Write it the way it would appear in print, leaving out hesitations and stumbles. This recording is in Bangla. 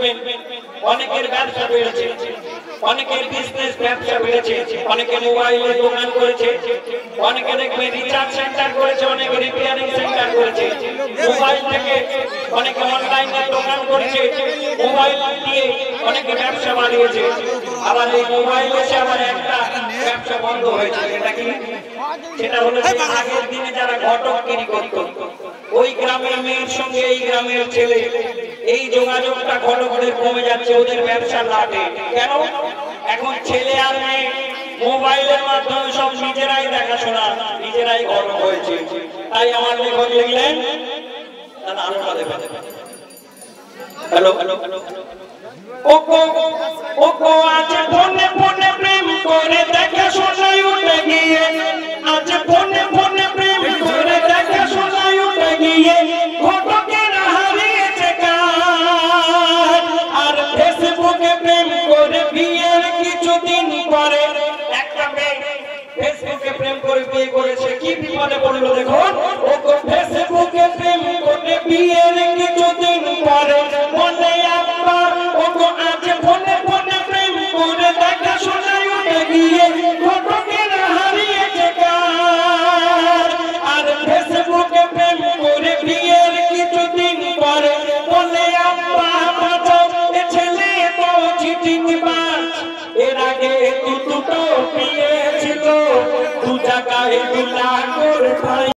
দেখবেন অনেকের ব্যবসা বেড়েছে, অনেকের বিজনেস ব্যবসা বেড়েছে, অনেকে মোবাইলের দোকান করেছে, অনেকে দেখবেন রিচার্জ সেন্টার করেছে, অনেকে রিপেয়ারিং সেন্টার করেছে, মোবাইল থেকে অনেকে অনলাইনে দোকান করেছে, মোবাইল দিয়ে অনেকে ব্যবসা বাড়িয়েছে। আবার এই মোবাইল এসে আবার একটা ব্যবসা বন্ধ হয়েছে, এটা কি? সেটা হলো আগের দিনে যারা ঘটকগিরি করত, ওই গ্রামের মেয়ের সঙ্গে এই গ্রামের ছেলে, এই যোগাযোগটা ঘটকদের কমে যাচ্ছে, ওদের ব্যবসা লাটে। কেন? এখন ছেলে আর মেয়ে মোবাইলের মাধ্যমে সব নিজেরাই দেখাশোনা, নিজেরাই ঘটক হয়েছে। তাই আমার লেখক লিখলেন, হ্যালো ওকো আছে ফোনে ফোনে প্রেম করে দেখে শোনাই উঠে গিয়ে, আছে ফোনে ফোনে প্রেম করে দেখে শোনাই উঠে গিয়ে, ঘটকের হারিয়েছে কাজ। আর ফেসবুকে প্রেম করে বিয়ের কিছুদিন পরে একটা মেয়ে ফেসবুকে প্রেম করে বিয়ে করেছে, কি বিপদে পড়লো দেখুন। ওকো ফেসবুকে প্রেম করে বিয়ের কিছুদিন পরে মনে আব্বা ওকো আছে ফোনে ফোনে প্রেম করে দেখা শোনাই উঠে গিয়ে, ঘটকের হারিয়েছে কাজ। আর ফেসবুকে প্রেম করে বিয়ের কিছুদিন পরে মনে আব্বা বাঁচাও এ ছেলে তো চিটিংবাজ। এর আগে দুটো বিয়ে ছিল, দু জায়গায় 2 লাখ করে